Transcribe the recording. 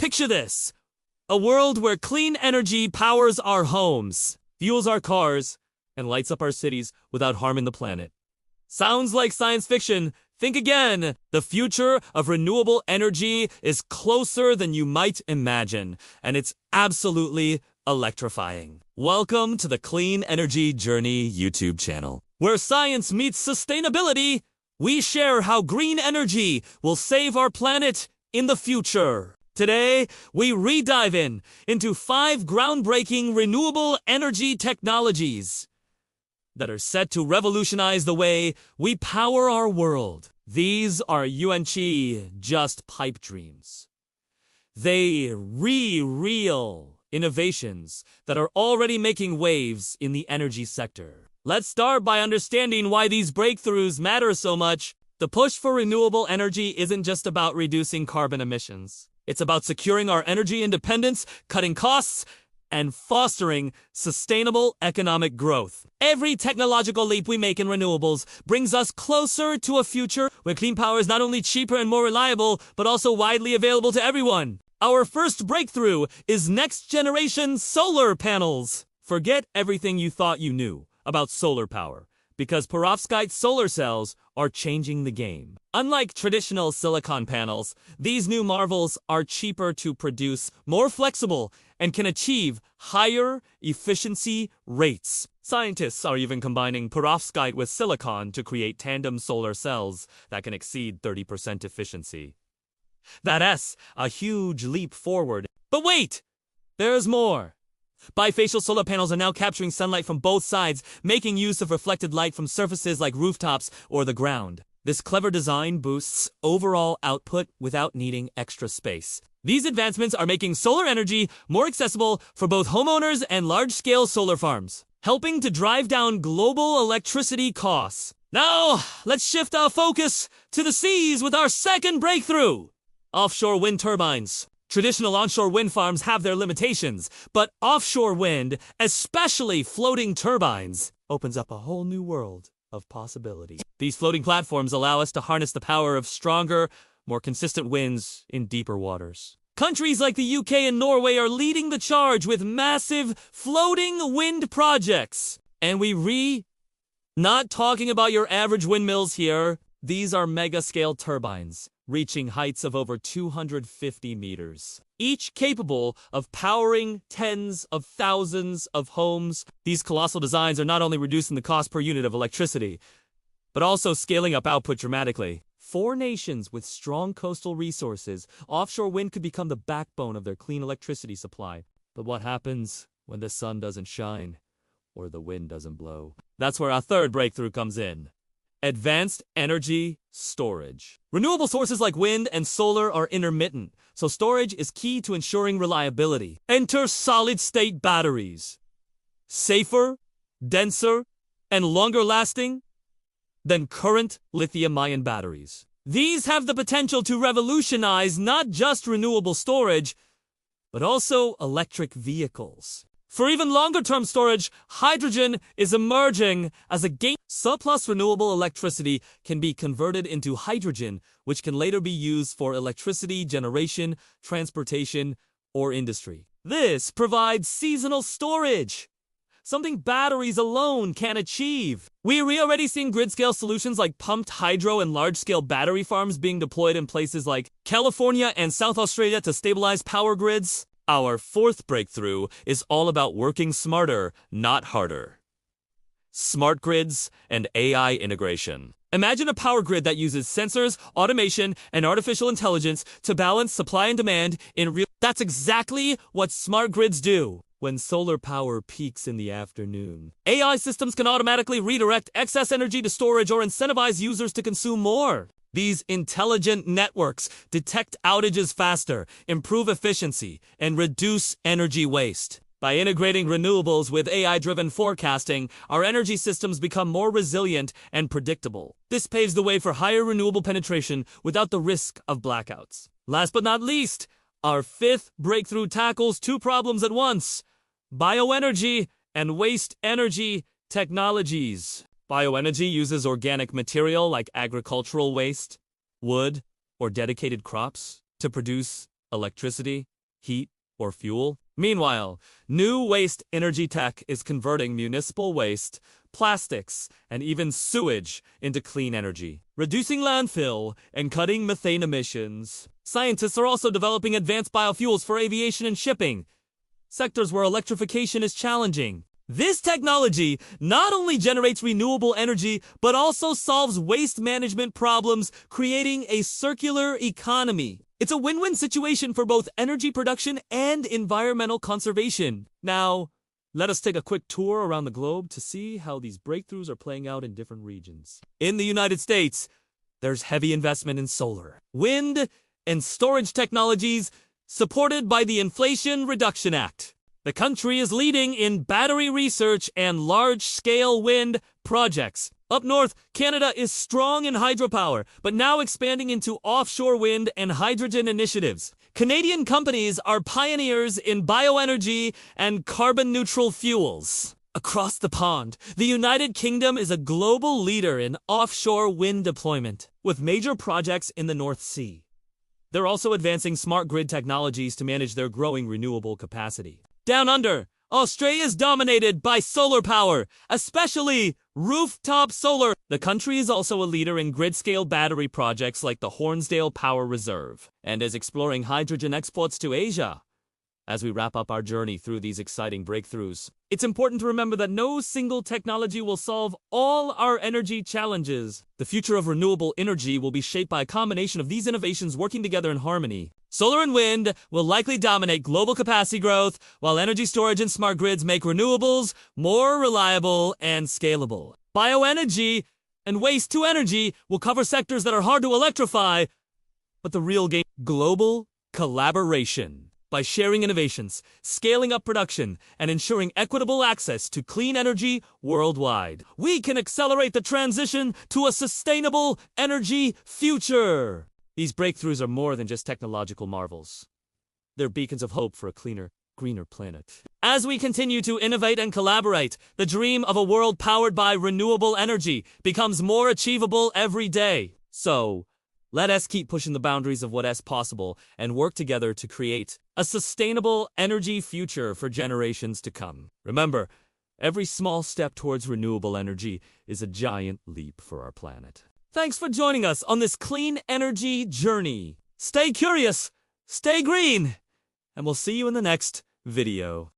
Picture this: a world where clean energy powers our homes, fuels our cars, and lights up our cities without harming the planet. Sounds like science fiction. Think again. The future of renewable energy is closer than you might imagine, and it's absolutely electrifying. Welcome to the Clean Energy Journey YouTube channel, where science meets sustainability. We share how green energy will save our planet in the future. Today, we re-dive into 5 groundbreaking renewable energy technologies that are set to revolutionize the way we power our world. These are just pipe dreams. They real innovations that are already making waves in the energy sector. Let's start by understanding why these breakthroughs matter so much. The push for renewable energy isn't just about reducing carbon emissions. It's about securing our energy independence, cutting costs, and fostering sustainable economic growth. Every technological leap we make in renewables brings us closer to a future where clean power is not only cheaper and more reliable, but also widely available to everyone. Our first breakthrough is next-generation solar panels. Forget everything you thought you knew about solar power, because perovskite solar cells are changing the game. Unlike traditional silicon panels, these new marvels are cheaper to produce, more flexible, and can achieve higher efficiency rates. Scientists are even combining perovskite with silicon to create tandem solar cells that can exceed 30% efficiency. That's a huge leap forward. But wait! There's more! Bifacial solar panels are now capturing sunlight from both sides, making use of reflected light from surfaces like rooftops or the ground. This clever design boosts overall output without needing extra space. These advancements are making solar energy more accessible for both homeowners and large-scale solar farms, helping to drive down global electricity costs. Now, let's shift our focus to the seas with our second breakthrough: offshore wind turbines. Traditional onshore wind farms have their limitations, but offshore wind, especially floating turbines, opens up a whole new world of possibility. These floating platforms allow us to harness the power of stronger, more consistent winds in deeper waters. Countries like the UK and Norway are leading the charge with massive floating wind projects. And not talking about your average windmills here. These are mega-scale turbines, reaching heights of over 250 meters, each capable of powering tens of thousands of homes. These colossal designs are not only reducing the cost per unit of electricity, but also scaling up output dramatically. For nations with strong coastal resources, offshore wind could become the backbone of their clean electricity supply. But what happens when the sun doesn't shine or the wind doesn't blow? That's where our third breakthrough comes in: advanced energy storage. Renewable sources like wind and solar are intermittent, so storage is key to ensuring reliability. Enter solid-state batteries. Safer, denser, and longer-lasting than current lithium-ion batteries. These have the potential to revolutionize not just renewable storage, but also electric vehicles. For even longer-term storage, hydrogen is emerging as a game. Surplus renewable electricity can be converted into hydrogen, which can later be used for electricity generation, transportation, or industry. This provides seasonal storage, something batteries alone can't achieve. We're already seeing grid-scale solutions like pumped hydro and large-scale battery farms being deployed in places like California and South Australia to stabilize power grids. Our fourth breakthrough is all about working smarter, not harder. Smart grids and AI integration. Imagine a power grid that uses sensors, automation, and artificial intelligence to balance supply and demand in real. That's exactly what smart grids do. When solar power peaks in the afternoon, AI systems can automatically redirect excess energy to storage or incentivize users to consume more. These intelligent networks detect outages faster, improve efficiency, and reduce energy waste. By integrating renewables with AI-driven forecasting, our energy systems become more resilient and predictable. This paves the way for higher renewable penetration without the risk of blackouts. Last but not least, our fifth breakthrough tackles 2 problems at once: bioenergy and waste energy technologies. Bioenergy uses organic material like agricultural waste, wood, or dedicated crops to produce electricity, heat, or fuel. Meanwhile, new waste energy tech is converting municipal waste, plastics, and even sewage into clean energy, reducing landfill and cutting methane emissions. Scientists are also developing advanced biofuels for aviation and shipping, sectors where electrification is challenging. This technology not only generates renewable energy, but also solves waste management problems, creating a circular economy. It's a win-win situation for both energy production and environmental conservation. Now, let us take a quick tour around the globe to see how these breakthroughs are playing out in different regions. In the United States, there's heavy investment in solar, wind, and storage technologies supported by the Inflation Reduction Act. The country is leading in battery research and large-scale wind projects. Up north, Canada is strong in hydropower, but now expanding into offshore wind and hydrogen initiatives. Canadian companies are pioneers in bioenergy and carbon-neutral fuels. Across the pond, the United Kingdom is a global leader in offshore wind deployment, with major projects in the North Sea. They're also advancing smart grid technologies to manage their growing renewable capacity. Down under, Australia is dominated by solar power, especially rooftop solar. The country is also a leader in grid-scale battery projects like the Hornsdale Power Reserve, and is exploring hydrogen exports to Asia. As we wrap up our journey through these exciting breakthroughs, it's important to remember that no single technology will solve all our energy challenges. The future of renewable energy will be shaped by a combination of these innovations working together in harmony. Solar and wind will likely dominate global capacity growth, while energy storage and smart grids make renewables more reliable and scalable. Bioenergy and waste-to-energy will cover sectors that are hard to electrify, but the real game is global collaboration. By sharing innovations, scaling up production, and ensuring equitable access to clean energy worldwide, we can accelerate the transition to a sustainable energy future. These breakthroughs are more than just technological marvels. They're beacons of hope for a cleaner, greener planet. As we continue to innovate and collaborate, the dream of a world powered by renewable energy becomes more achievable every day. So, let us keep pushing the boundaries of what is possible and work together to create a sustainable energy future for generations to come. Remember, every small step towards renewable energy is a giant leap for our planet. Thanks for joining us on this clean energy journey. Stay curious, stay green, and we'll see you in the next video.